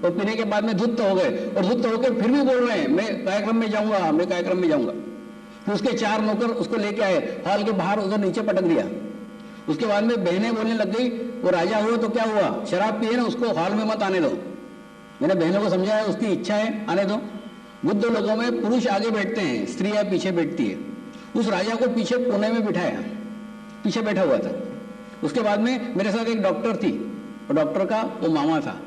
और पीने के बाद में धुत हो गए, और धुत होकर फिर भी बोल रहे हैं मैं कार्यक्रम में जाऊंगा, मैं कार्यक्रम में जाऊंगा। फिर उसके 4 नौकर उसको लेके आए, हॉल के बाहर उधर नीचे पटक दिया। उसके बाद में बहनें बोलने लग गई, वो राजा हुआ तो क्या हुआ, शराब पिए ना, उसको हॉल में मत आने दो। मैंने बहनों को समझाया उसकी इच्छा है आने दो। बुद्ध लोगों में पुरुष आगे बैठते हैं, स्त्रियां पीछे बैठती है। उस राजा को पीछे कोने में बिठाया, पीछे बैठा हुआ था। उसके बाद में मेरे साथ एक डॉक्टर थी, और डॉक्टर का वो मामा था।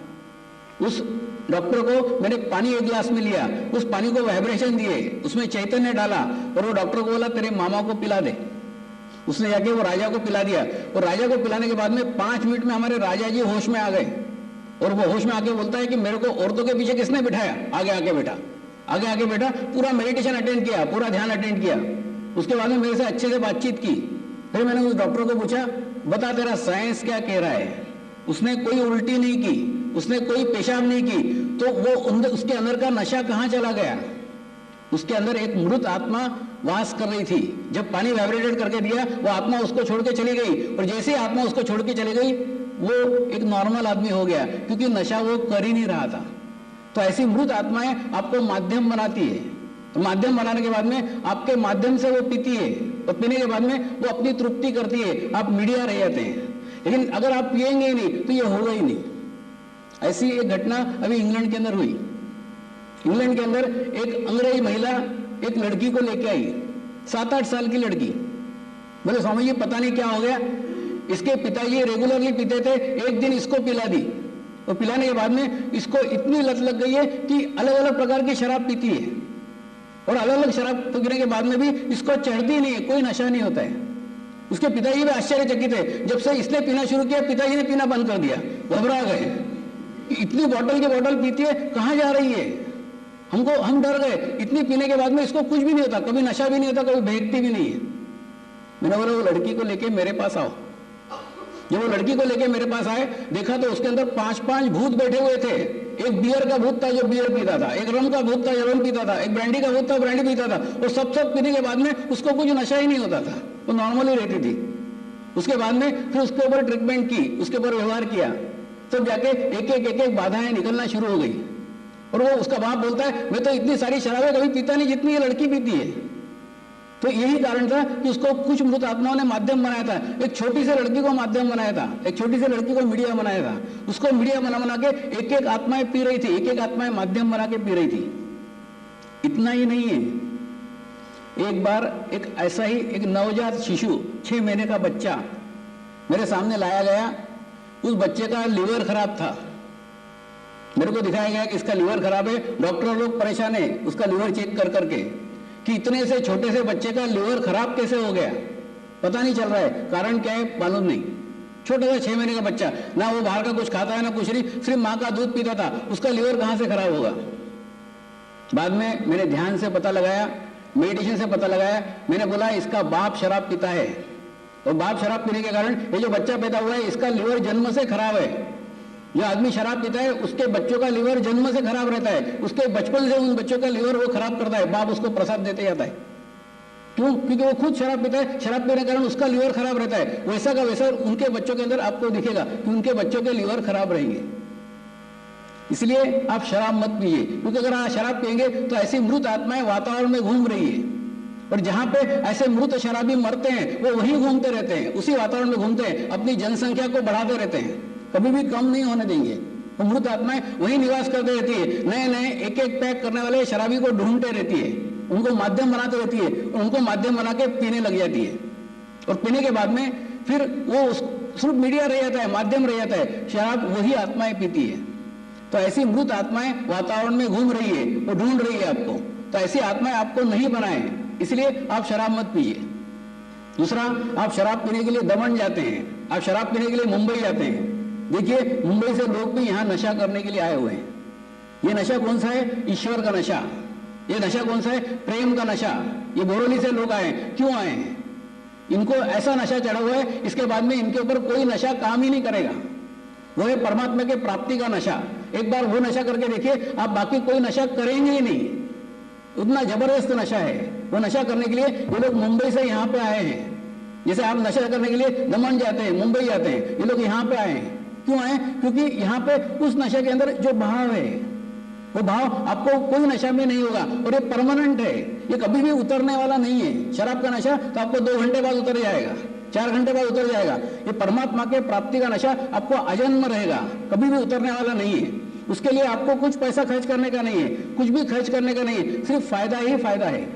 उस डॉक्टर को मैंने पानी एक गिलास में लिया, उस पानी को वाइब्रेशन दिए, उसमें चैतन्य डाला, और वो डॉक्टर को बोला तेरे मामा को पिला दे। उसने जाके वो राजा को पिला दिया, और राजा को पिलाने के बाद में 5 मिनट में हमारे राजा जी होश में आ गए। और वो होश में आके बोलता है कि मेरे को औरतों के पीछे किसने बिठाया, आगे आके बैठा, आगे आके बैठा, पूरा मेडिटेशन अटेंड किया, पूरा ध्यान अटेंड किया। उसके बाद में मेरे से अच्छे से बातचीत की। फिर मैंने उस डॉक्टर को पूछा बता तेरा साइंस क्या कह रहा है। उसने कोई उल्टी नहीं की, उसने कोई पेशाब नहीं की, तो वो उसके अंदर का नशा कहाँ चला गया। उसके अंदर एक मृत आत्मा वास कर रही थी। जब पानी वाइब्रेटेड करके दिया, वो आत्मा उसको छोड़ के चली गई, और जैसे ही आत्मा उसको छोड़ के चली गई, वो एक नॉर्मल आदमी हो गया, क्योंकि नशा वो कर ही नहीं रहा था। तो ऐसी मृत आत्माएं आपको माध्यम बनाती है। तो माध्यम बनाने के बाद में आपके माध्यम से वो पीती है, और पीने के बाद में वो अपनी तृप्ति करती है, आप मीडिया रह जाते हैं। लेकिन अगर आप पिएंगे ही नहीं तो ये होगा ही नहीं। ऐसी एक घटना अभी इंग्लैंड के अंदर हुई। इंग्लैंड के अंदर एक अंग्रेज महिला एक लड़की को लेके आई, 7-8 साल की लड़की। बोले स्वामी जी पता नहीं क्या हो गया, इसके पिताजी रेगुलरली पीते थे, एक दिन इसको पिला दी, और पिलाने के बाद में इसको इतनी लत लग गई है कि अलग अलग प्रकार की शराब पीती है, और अलग अलग शराब पीने के बाद में भी इसको चढ़ती नहीं है, कोई नशा नहीं होता है। उसके पिताजी भी आश्चर्यचकित है। जब से इसने पीना शुरू किया, पिताजी ने पीना बंद कर दिया, घबरा गए। इतनी बोतल की बोतल पीती है, कहाँ जा रही है, हम डर गए। इतनी पीने के बाद में इसको कुछ भी नहीं होता, कभी नशा भी नहीं होता, कभी भेंटती भी नहीं है। मैंने बोला वो लड़की को लेके मेरे पास आओ। जब वो लड़की को लेके मेरे पास आए, देखा तो उसके अंदर 5-5 भूत बैठे हुए थे। एक बियर का भूत था जो बियर पीता था, एक रम का भूत था जो रम पीता था, एक ब्रांडी का भूत था ब्रांडी पीता था, और सब पीने के बाद में उसको कुछ नशा ही नहीं होता था, वो नॉर्मली रहती थी। उसके बाद में फिर उसके ऊपर ट्रीटमेंट की, उसके ऊपर व्यवहार किया, तब जाके एक एक बाधाएं निकलना शुरू हो गई। और वो उसका बाप बोलता है मैं तो इतनी सारी शराबें कभी पीता नहीं जितनी ये लड़की पीती है। तो यही कारण था कि उसको कुछ मृत आत्माओं ने माध्यम बनाया था। एक छोटी सी लड़की को माध्यम बनाया था, एक छोटी सी लड़की को मीडिया बनाया था। उसको मीडिया बना के एक एक आत्माएं पी रही थी, एक एक आत्माएं माध्यम बना के पी रही थी। इतना ही नहीं है, एक बार एक ऐसा ही एक नवजात शिशु 6 महीने का बच्चा मेरे सामने लाया गया। उस बच्चे का लीवर खराब था। मेरे को दिखाया गया कि इसका लीवर खराब है। डॉक्टर लोग परेशान है उसका लीवर चेक कर करके कि इतने से छोटे से बच्चे का लीवर खराब कैसे हो गया, पता नहीं चल रहा है, कारण क्या है मालूम नहीं। छोटा सा 6 महीने का बच्चा, ना वो बाहर का कुछ खाता है ना कुछ नहीं, सिर्फ माँ का दूध पीता था, उसका लीवर कहाँ से खराब होगा। बाद में मैंने ध्यान से पता लगाया, मेडिटेशन से पता लगाया। मैंने बोला इसका बाप शराब पीता है, और बाप शराब पीने के कारण ये जो बच्चा पैदा हुआ है इसका लीवर जन्म से खराब है। जो आदमी शराब पीता है उसके बच्चों का लीवर जन्म से खराब रहता है, उसके बचपन से उन बच्चों का लीवर वो खराब करता है, बाप उसको प्रसाद देते जाता है। क्यों? क्योंकि वो खुद शराब पीता है, शराब पीने के कारण उसका लीवर खराब रहता है। वैसा का वैसा उनके बच्चों के अंदर आपको दिखेगा कि उनके बच्चों के लीवर खराब रहेंगे। इसलिए आप शराब मत पीजिए, क्योंकि अगर आप शराब पिएंगे तो ऐसी मृत आत्माएं वातावरण में घूम रही है, और जहां पे ऐसे मृत शराबी मरते हैं वो वहीं घूमते रहते हैं, उसी वातावरण में घूमते हैं, अपनी जनसंख्या को बढ़ाते रहते हैं, कभी भी कम नहीं होने देंगे। वो मृत आत्माएं वहीं निवास करते रहती है, नए नए एक एक पैक करने वाले शराबी को ढूंढते रहती है, उनको माध्यम बनाते रहती है, और उनको माध्यम बना के पीने लग जाती है। और पीने के बाद में फिर वो सिर्फ मीडिया रह जाता है, माध्यम रह जाता है, शराब वही आत्माएं पीती है। तो ऐसी मृत आत्माएं वातावरण में घूम रही है, वो ढूंढ रही है आपको। तो ऐसी आत्माएं आपको नहीं बनाए, इसलिए आप शराब मत पीजिए। दूसरा, आप शराब पीने के लिए दमन जाते हैं, आप शराब पीने के लिए मुंबई जाते हैं। देखिए मुंबई से लोग भी यहाँ नशा करने के लिए आए हुए हैं। ये नशा कौन सा है? ईश्वर का नशा। ये नशा कौन सा है? प्रेम का नशा। ये बोरोली से लोग आए, क्यों आए हैं? इनको ऐसा नशा चढ़ा हुआ है, इसके बाद में इनके ऊपर कोई नशा काम ही नहीं करेगा। वो है परमात्मा के प्राप्ति का नशा। एक बार वो नशा करके देखिए, आप बाकी कोई नशा करेंगे ही नहीं, उतना जबरदस्त नशा है। वो नशा करने के लिए ये लोग मुंबई से यहाँ पे आए हैं। जैसे आप नशा करने के लिए दमन जाते हैं, मुंबई जाते हैं, ये लोग यहाँ पे आए हैं। क्यों आए? क्योंकि यहाँ पे उस नशे के अंदर जो भाव है, वो भाव आपको कोई नशा में नहीं होगा और ये परमानेंट है, ये कभी भी उतरने वाला नहीं है। शराब का नशा तो आपको 2 घंटे बाद उतर जाएगा, 4 घंटे बाद उतर जाएगा। ये परमात्मा के प्राप्ति का नशा आपको आजन्म रहेगा, कभी भी उतरने वाला नहीं है। उसके लिए आपको कुछ पैसा खर्च करने का नहीं है, कुछ भी खर्च करने का नहीं है, सिर्फ फायदा ही फायदा है।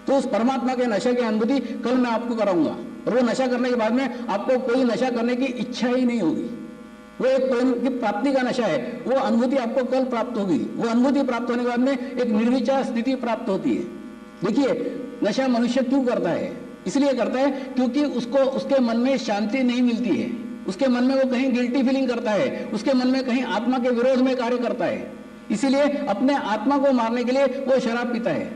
तो उस परमात्मा के नशे की अनुभूति कल मैं आपको कराऊंगा और वो नशा करने के बाद में आपको कोई नशा करने की इच्छा ही नहीं होगी। वो एक प्रेम की प्राप्ति का नशा है, वो अनुभूति आपको कल प्राप्त होगी। वो अनुभूति प्राप्त होने के बाद में एक निर्विचार स्थिति प्राप्त होती है। देखिए, नशा मनुष्य क्यों करता है? इसलिए करता है क्योंकि उसको उसके मन में शांति नहीं मिलती है, उसके मन में वो कहीं गिल्टी फीलिंग करता है, उसके मन में कहीं आत्मा के विरोध में कार्य करता है। इसीलिए अपने आत्मा को मारने के लिए वो शराब पीता है।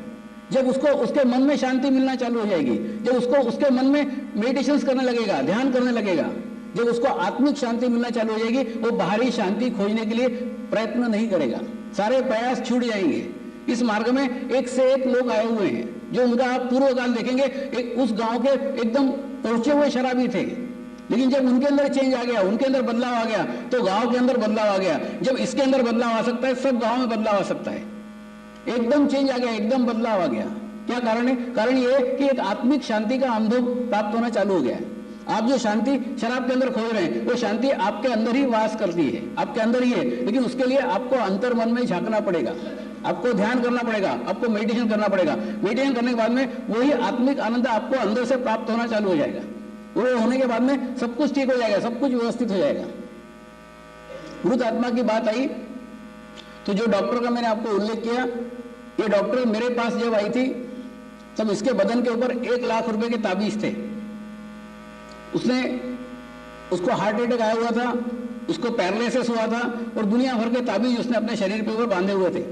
जब उसको उसके मन में शांति मिलना चालू हो जाएगी, जब उसको उसके मन में मेडिटेशन करने लगेगा, ध्यान करने लगेगा, जब उसको आत्मिक शांति मिलना चालू हो जाएगी, वो बाहरी शांति खोजने के लिए प्रयत्न नहीं करेगा, सारे प्रयास छूट जाएंगे। इस मार्ग में एक से एक लोग आए हुए हैं, जो उनका आप पूर्व काल देखेंगे, एक उस गांव के एकदम पहुंचे हुए शराबी थे, लेकिन जब उनके अंदर चेंज आ गया, उनके अंदर बदलाव आ गया, तो गांव के अंदर बदलाव आ गया। जब इसके अंदर बदलाव आ सकता है, सब गांव में बदलाव आ सकता है। एकदम चेंज आ गया, एकदम बदलाव आ गया। क्या कारण है? कारण ये कि एक आत्मिक शांति का अनुभव प्राप्त होना चालू हो गया है। आप जो शांति शराब के अंदर खोज रहे हैं, वो शांति आपके अंदर ही वास करती है, आपके अंदर ही है। लेकिन उसके लिए आपको अंतर मन में झांकना पड़ेगा, आपको ध्यान करना पड़ेगा, आपको मेडिटेशन करना पड़ेगा। मेडिटेशन करने के बाद में वही आत्मिक आनंद आपको अंदर से प्राप्त होना चालू हो जाएगा। वो होने के बाद में सब कुछ ठीक हो जाएगा, सब कुछ व्यवस्थित हो जाएगा। मृत आत्मा की बात आई तो जो डॉक्टर का मैंने आपको उल्लेख किया, ये डॉक्टर मेरे पास जब आई थी तब इसके बदन के ऊपर 1 लाख रुपए के ताबीज थे। उसको हार्ट अटैक आया हुआ था, उसको पैरालिसिस हुआ था और दुनिया भर के ताबीज उसने अपने शरीर के ऊपर बांधे हुए थे।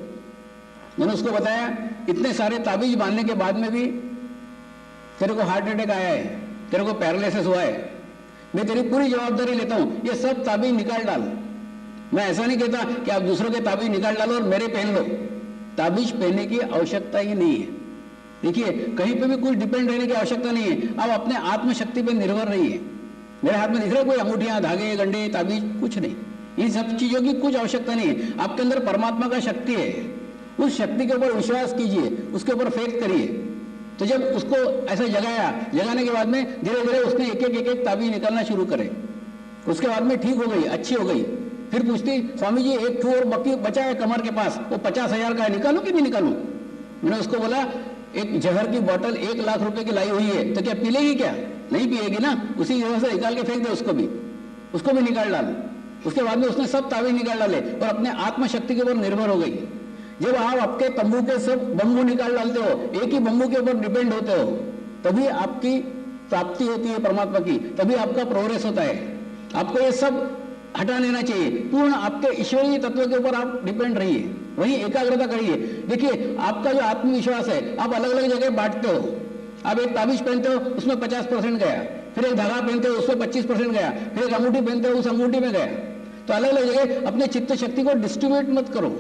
मैंने उसको बताया, इतने सारे ताबीज बांधने के बाद में भी तेरे को हार्ट अटैक आया है, तेरे को पैरालिसिस हुआ है, मैं तेरी पूरी जवाबदारी लेता हूं, ये सब ताबीज निकाल डाल। मैं ऐसा नहीं कहता कि आप दूसरों के ताबीज निकाल डालो और मेरे पहन लो, ताबीज पहनने की आवश्यकता ही नहीं है। देखिए, कहीं पे भी कुछ डिपेंड रहने की आवश्यकता नहीं है, आप अपने आत्मशक्ति पे निर्भर रहिए। मेरे हाथ में दिख रहे कोई अंगूठियां, धागे, गंडे, ताबीज, कुछ नहीं, इन सब चीजों की कुछ आवश्यकता नहीं है। आपके अंदर परमात्मा का शक्ति है, उस शक्ति के ऊपर विश्वास कीजिए, उसके ऊपर फेथ करिए। तो जब उसको ऐसा जगाने के बाद में धीरे धीरे उसने एक एक ताबीज निकालना शुरू करे। उसके बाद में ठीक हो गई, अच्छी हो गई। फिर पूछती, स्वामी जी एक ठू और बाकी बचा है कमर के पास, वो 50,000 का है, निकालूं कि नहीं निकालूं? मैंने उसको बोला, एक जहर की बोतल 1 लाख रुपए की लाई हुई है, तो क्या पी लेगी? क्या नहीं पिएगी ना, उसी जगह से निकाल के फेंक दे, उसको भी निकाल डाल। उसके बाद में उसने सब ताबीज निकाल डाले और अपने आत्मशक्ति के ऊपर निर्भर हो गई। जब आप आपके तंबू के सब बम्बू निकाल डालते हो, एक ही बम्बू के ऊपर डिपेंड होते हो, तभी आपकी प्राप्ति होती है परमात्मा की, तभी आपका प्रोग्रेस होता है। आपको ये सब हटा लेना चाहिए, पूर्ण आपके ईश्वरीय तत्व के ऊपर आप डिपेंड रहिए, वही एकाग्रता करिए। देखिए, आपका जो आत्मविश्वास है, आप अलग अलग जगह बांटते हो। आप एक ताबीज पहनते हो, उसमें 50% गया, फिर एक धागा पहनते हो, उसमें 25% गया, फिर एक अंगूठी पहनते हो, उस अंगूठी में गया। तो अलग अलग जगह अपने चित्त शक्ति को डिस्ट्रीब्यूट मत करो।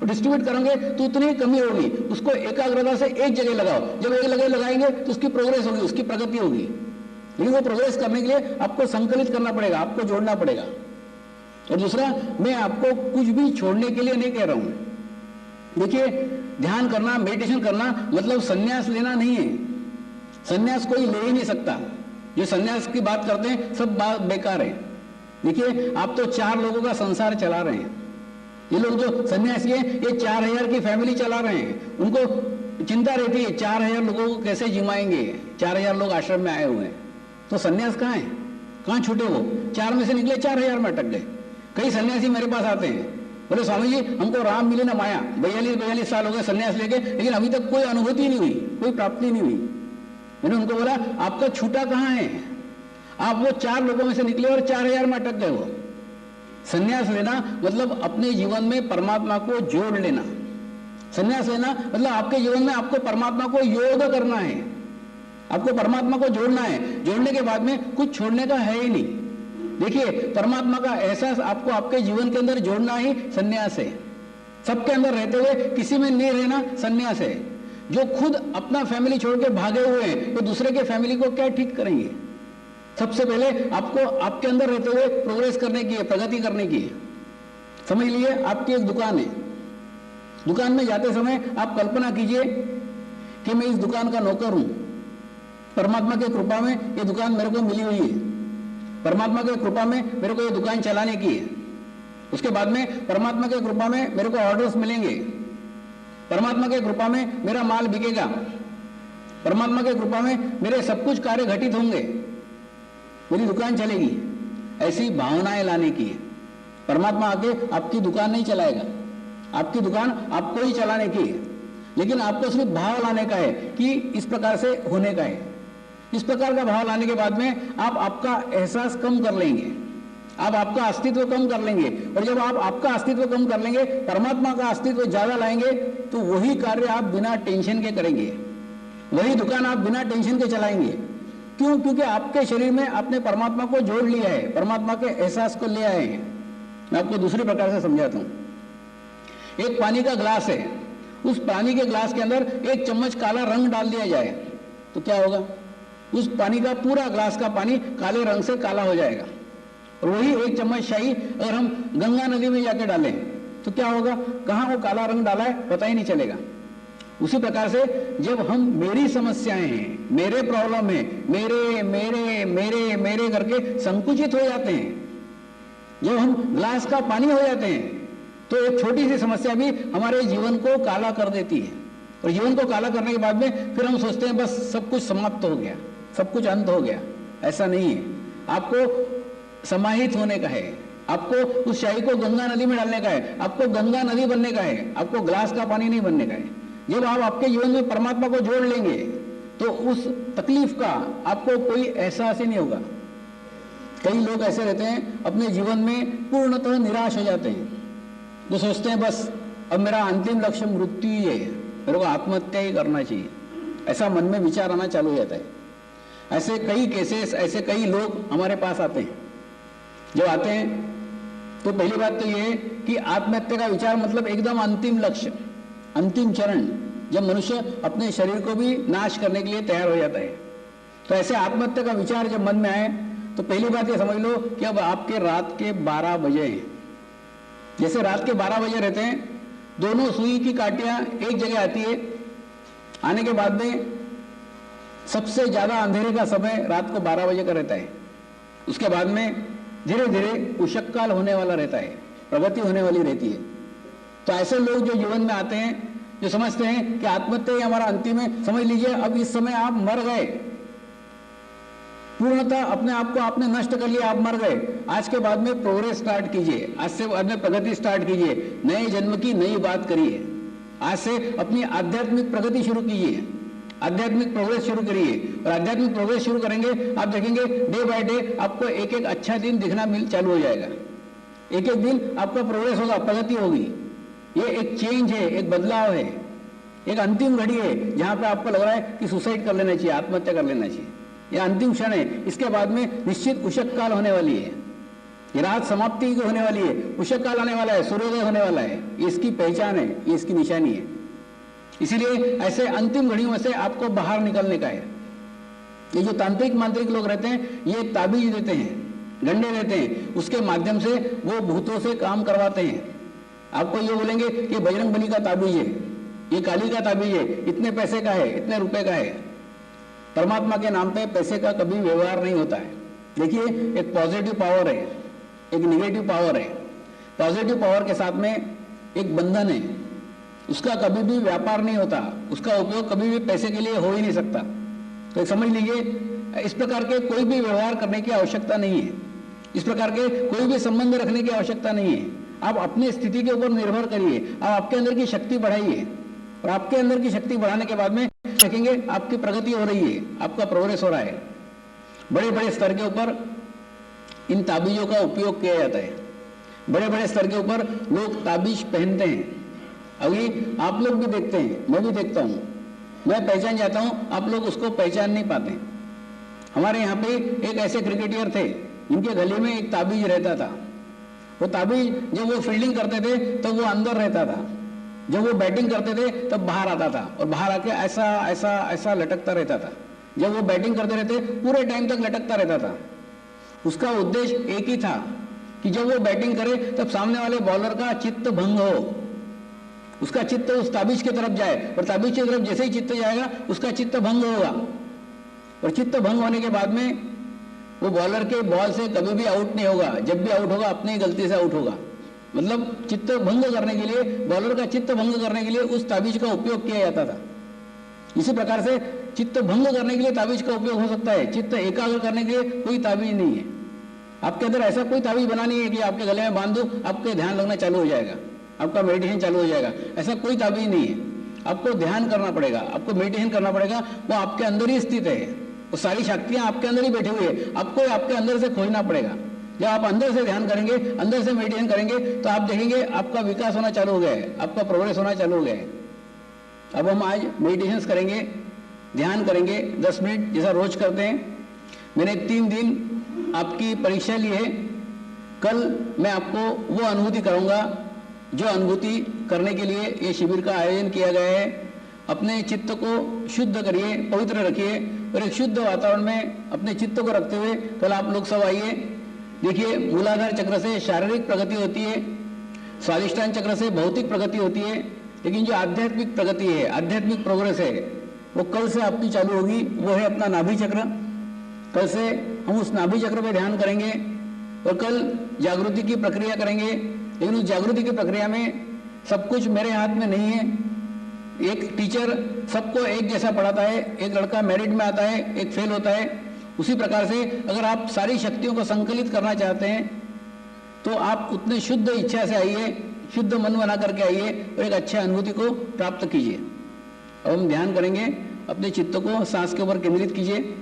डिस्ट्रीब्यूट करोगे तो उतनी कमी होगी, उसको एकाग्रता से एक जगह लगाओ। जब एक जगह लगाएंगे तो उसकी प्रोग्रेस होगी, उसकी प्रगति होगी। लेकिन वो प्रोग्रेस करने के लिए आपको संकलित करना पड़ेगा, आपको जोड़ना पड़ेगा। और दूसरा, मैं आपको कुछ भी छोड़ने के लिए नहीं कह रहा हूं। देखिए, ध्यान करना, मेडिटेशन करना मतलब संन्यास लेना नहीं है। संन्यास कोई ले ही नहीं सकता। जो संन्यास की बात करते हैं सब बात बेकार है। देखिए, आप तो 4 लोगों का संसार चला रहे हैं। ये लोग जो सन्यासी हैं, ये 4000 की फैमिली चला रहे हैं। उनको चिंता रहती है 4000 लोगों को कैसे जिमाएंगे। 4000 लोग आश्रम में आए हुए हैं, तो सन्यास कहाँ है? कहाँ छूटे? वो 4 में से निकले, 4000 में अटक गए। कई सन्यासी मेरे पास आते हैं, बोले स्वामी जी हमको राम मिले ना माया, 42 साल हो गए सन्यास लेके, लेकिन अभी तक कोई अनुभूति नहीं हुई, कोई प्राप्ति नहीं हुई। मैंने उनको बोला, आपका छूटा कहाँ है? आप वो 4 लोगों में से निकले और 4000 में अटक गए। वो संन्यास लेना मतलब अपने जीवन में परमात्मा को जोड़ लेना। संन्यास लेना मतलब आपके जीवन में आपको परमात्मा को योग करना है, आपको परमात्मा को जोड़ना है। जोड़ने के बाद में कुछ छोड़ने का है ही नहीं। देखिए, परमात्मा का एहसास आपको आपके जीवन के अंदर जोड़ना ही संन्यास है। सबके अंदर रहते हुए किसी में नहीं रहना संन्यास है। जो खुद अपना फैमिली छोड़ के भागे हुए हैं, वो दूसरे के फैमिली को क्या ठीक करेंगे? सबसे पहले आपको आपके अंदर रहते हुए प्रोग्रेस करने की है, प्रगति करने की है। समझ लीजिए आपकी एक दुकान है, दुकान में जाते समय आप कल्पना कीजिए कि मैं इस दुकान का नौकर हूं, परमात्मा की कृपा में ये दुकान मेरे को मिली हुई है, परमात्मा की कृपा में मेरे को ये दुकान चलाने की है। उसके बाद में परमात्मा की कृपा में मेरे को ऑर्डर्स मिलेंगे, परमात्मा की कृपा में मेरा माल बिकेगा, परमात्मा की कृपा में मेरे सब कुछ कार्य घटित होंगे, मेरी दुकान चलेगी। ऐसी भावनाएं लाने की है। परमात्मा आके आपकी दुकान नहीं चलाएगा, आपकी दुकान आपको ही चलाने की है, लेकिन आपको सिर्फ भाव लाने का है कि इस प्रकार से होने का है। इस प्रकार का भाव लाने के बाद में आप आपका एहसास कम कर लेंगे, आप आपका अस्तित्व कम कर लेंगे, और जब आप आपका अस्तित्व कम कर लेंगे, परमात्मा का अस्तित्व ज्यादा लाएंगे, तो वही कार्य आप बिना टेंशन के करेंगे, वही दुकान आप बिना टेंशन के चलाएंगे। क्यों? क्योंकि आपके शरीर में आपने परमात्मा को जोड़ लिया है, परमात्मा के एहसास को ले आए हैं। मैं आपको दूसरी प्रकार से समझाता हूं। एक पानी का ग्लास है, उस पानी के ग्लास के अंदर एक चम्मच काला रंग डाल दिया जाए तो क्या होगा? उस पानी का पूरा ग्लास का पानी काले रंग से काला हो जाएगा। और वही एक चम्मच शाही अगर हम गंगा नदी में जाके डालें तो क्या होगा? कहां वो काला रंग डाला है पता ही नहीं चलेगा। उसी प्रकार से जब हम मेरी समस्याएं हैं, मेरे प्रॉब्लम है, मेरे मेरे मेरे मेरे करके संकुचित हो जाते हैं, जब हम ग्लास का पानी हो जाते हैं, तो एक छोटी सी समस्या भी हमारे जीवन को काला कर देती है। और जीवन को काला करने के बाद में फिर हम सोचते हैं बस सब कुछ समाप्त हो गया, सब कुछ अंत हो गया। ऐसा नहीं है। आपको समाहित होने का है, आपको उस शाही को गंगा नदी में डालने का है, आपको गंगा नदी बनने का है, आपको ग्लास का पानी नहीं बनने का है। जब आप आपके जीवन में परमात्मा को जोड़ लेंगे तो उस तकलीफ का आपको कोई एहसास ही नहीं होगा। कई लोग ऐसे रहते हैं अपने जीवन में पूर्णतः निराश हो जाते हैं, जो सोचते हैं बस अब मेरा अंतिम लक्ष्य मृत्यु ही है, मेरे को आत्महत्या ही करना चाहिए। ऐसा मन में विचार आना चालू हो जाता है। ऐसे कई केसेस, ऐसे कई लोग हमारे पास आते हैं। जब आते हैं तो पहली बात तो ये है कि आत्महत्या का विचार मतलब एकदम अंतिम लक्ष्य, अंतिम चरण, जब मनुष्य अपने शरीर को भी नाश करने के लिए तैयार हो जाता है। तो ऐसे आत्महत्या का विचार जब मन में आए तो पहली बात ये समझ लो कि अब आपके रात के 12 बजे हैं। जैसे रात के 12 बजे रहते हैं, दोनों सुई की कांटियां एक जगह आती है, आने के बाद में सबसे ज्यादा अंधेरे का समय रात को 12 बजे का रहता है। उसके बाद में धीरे धीरे उषक काल होने वाला रहता है, प्रगति होने वाली रहती है। तो ऐसे लोग जो जीवन में आते हैं, जो समझते हैं कि आत्महत्या ही हमारा अंतिम है, समझ लीजिए अब इस समय आप मर गए, पूर्णतः अपने आप को आपने नष्ट कर लिया, आप मर गए। आज के बाद में प्रोग्रेस स्टार्ट कीजिए, आज से बाद में प्रगति स्टार्ट कीजिए, नए जन्म की नई बात करिए, आज से अपनी आध्यात्मिक प्रगति शुरू कीजिए, आध्यात्मिक प्रोग्रेस शुरू करिए। और आध्यात्मिक प्रोग्रेस शुरू करेंगे, आप देखेंगे डे बाय डे आपको एक एक अच्छा दिन दिखना चालू हो जाएगा। एक एक दिन आपका प्रोग्रेस होगा, प्रगति होगी। ये एक चेंज है, एक बदलाव है, एक अंतिम घड़ी है जहां पे आपको लग रहा है कि सुसाइड कर लेना चाहिए, आत्महत्या कर लेना चाहिए। यह अंतिम क्षण है। इसके बाद में निश्चित उषक काल होने वाली है, ये रात समाप्ति होने वाली है, उषक काल आने वाला है, सूर्योदय होने वाला है। ये इसकी पहचान है, ये इसकी निशानी है। इसीलिए ऐसे अंतिम घड़ियों में से आपको बाहर निकलने का है। ये जो तांत्रिक मांत्रिक लोग रहते हैं, ये ताबीज देते हैं, डंडे देते हैं, उसके माध्यम से वो भूतों से काम करवाते हैं। आपको ये बोलेंगे कि बजरंग बली का ताबीज है, ये काली का ताबीज है, इतने पैसे का है, इतने रुपए का है। परमात्मा के नाम पे पैसे का कभी व्यवहार नहीं होता है। देखिए, एक पॉजिटिव पावर है, एक निगेटिव पावर है। पॉजिटिव पावर के साथ में एक बंधन है, उसका कभी भी व्यापार नहीं होता, उसका उपयोग कभी भी पैसे के लिए हो ही नहीं सकता। तो समझ लीजिए, इस प्रकार के कोई भी व्यवहार करने की आवश्यकता नहीं है, इस प्रकार के कोई भी संबंध रखने की आवश्यकता नहीं है। आप अपनी स्थिति के ऊपर निर्भर करिए, आप आपके अंदर की शक्ति बढ़ाइए, और आपके अंदर की शक्ति बढ़ाने के बाद में देखेंगे आपकी प्रगति हो रही है, आपका प्रोग्रेस हो रहा है। बड़े बड़े स्तर के ऊपर इन ताबीजों का उपयोग किया जाता है, बड़े बड़े स्तर के ऊपर लोग ताबीज पहनते हैं। अभी आप लोग भी देखते हैं, मैं भी देखता हूं, मैं पहचान जाता हूं, आप लोग उसको पहचान नहीं पाते। हमारे यहाँ पे एक ऐसे क्रिकेटर थे जिनके गले में एक ताबीज रहता था। वो ताबीज जब वो फील्डिंग करते थे तो वो अंदर रहता था, जब वो बैटिंग करते थे तब बाहर आता था, और बाहर आके ऐसा ऐसा ऐसा लटकता रहता था। जब वो बैटिंग करते रहते पूरे टाइम तक लटकता रहता था। उसका उद्देश्य एक ही था कि जब वो बैटिंग करे तब सामने वाले बॉलर का चित्त भंग हो, उसका चित्त उस ताबीज की तरफ जाए, और ताबीज की तरफ जैसे ही चित्त जाएगा उसका चित्त भंग होगा, और चित्त भंग होने के बाद में वो बॉलर के बॉल से कभी भी आउट नहीं होगा। जब भी आउट होगा अपनी ही गलती से आउट होगा। मतलब चित्त भंग करने के लिए, बॉलर का चित्त भंग करने के लिए उस ताबीज का उपयोग किया जाता था। इसी प्रकार से चित्त भंग करने के लिए ताबीज का उपयोग हो सकता है, चित्त एकाग्र करने के लिए कोई ताबीज नहीं है। आपके अंदर ऐसा कोई ताबीज बनानी है कि आपके गले में बांध दो आपके ध्यान लगना चालू हो जाएगा, आपका मेडिटेशन चालू हो जाएगा, ऐसा कोई ताबीज नहीं है। आपको ध्यान करना पड़ेगा, आपको मेडिटेशन करना पड़ेगा, वो आपके अंदर ही स्थित है, वो सारी शक्तियां आपके अंदर ही बैठी हुई है, आपको आपके अंदर से खोजना पड़ेगा। जब आप अंदर से ध्यान करेंगे, अंदर से मेडिटेशन करेंगे तो आप देखेंगे आपका विकास होना चालू हो गया है, आपका प्रोग्रेस होना चालू हो गया है। अब हम आज मेडिटेशन करेंगे, ध्यान करेंगे 10 मिनट जैसा रोज करते हैं। मैंने 3 दिन आपकी परीक्षा ली है। कल मैं आपको वो अनुभूति कराऊंगा जो अनुभूति करने के लिए ये शिविर का आयोजन किया गया है। अपने चित्त को शुद्ध करिए, पवित्र रखिए, और एक शुद्ध वातावरण में अपने चित्त को रखते हुए कल आप लोग सब आइए। देखिए, मूलाधार चक्र से शारीरिक प्रगति होती है, स्वादिष्टान चक्र से भौतिक प्रगति होती है, लेकिन जो आध्यात्मिक प्रगति है, आध्यात्मिक प्रोग्रेस है, वो कल से आपकी चालू होगी। वो है अपना नाभि चक्र। कल से हम उस नाभि चक्र पे ध्यान करेंगे और कल जागृति की प्रक्रिया करेंगे। लेकिन उस जागृति की प्रक्रिया में सब कुछ मेरे हाथ में नहीं है। एक टीचर सबको एक जैसा पढ़ाता है, एक लड़का मेरिट में आता है, एक फेल होता है। उसी प्रकार से अगर आप सारी शक्तियों को संकलित करना चाहते हैं तो आप उतने शुद्ध इच्छा से आइए, शुद्ध मन बना करके आइए और एक अच्छे अनुभूति को प्राप्त कीजिए। अब हम ध्यान करेंगे, अपने चित्त को सांस के ऊपर केंद्रित कीजिए।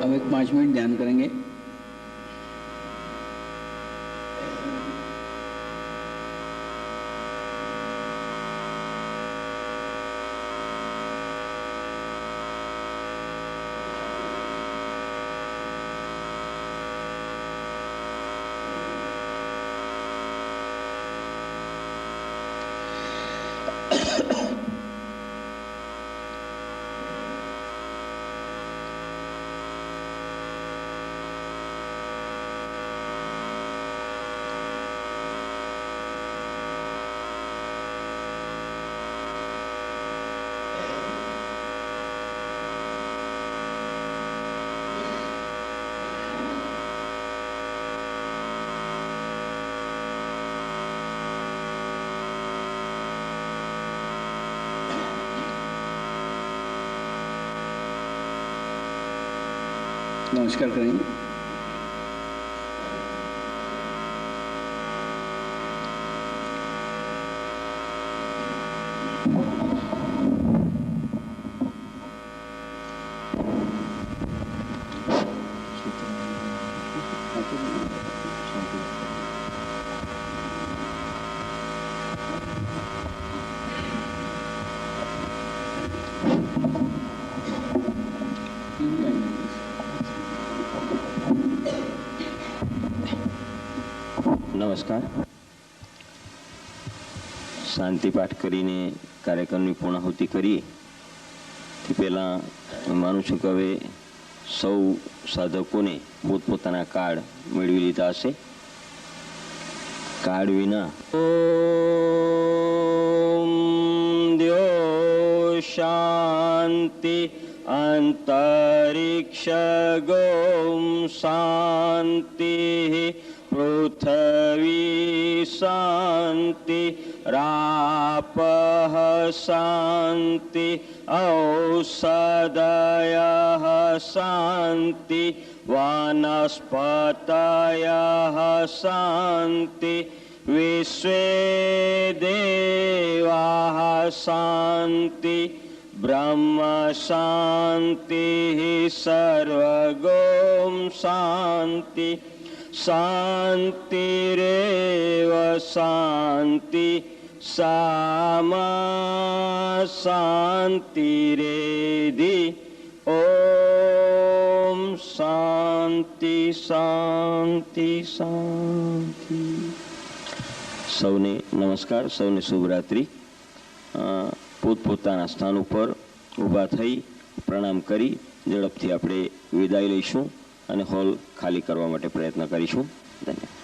अब एक 5 मिनट ध्यान करेंगे। नमस्कार करेंगे। નમસ્કાર. શાંતિ પાઠ કરીને કાર્યક્રમની પૂર્ણાહુતિ કરીએ તે પહેલાં હું માનું છું કે હવે સૌ સાધકોને પોતપોતાના કાર્ડ મેળવી લીધા હશે. કાર્ડ વિના ઓમ દ્યો શાંતિ અંતરિક્ષ ગોમ શાંતિ પૃથ્વી શાંતિ રાપઃ શાંતિ ઔષધયઃ શાંતિ વનસ્પતયઃ શાંતિ વિશ્વે દેવાઃ શાંતિ બ્રહ્મ શાંતિ સર્વગોમ શાંતિ શાંતિરેવ શાંતિ સામા શાંતિરેધિ. ઓમ શાંતિ શાંતિ શાંતિ. સૌને નમસ્કાર, સૌને શુભરાત્રિ. પોતપોતાના સ્થાન ઉપર ઊભા થઈ પ્રણામ કરી ઝડપથી આપણે વિદાય લઈશું અને હોલ ખાલી કરવા માટે પ્રયત્ન કરીશું. ધન્યવાદ.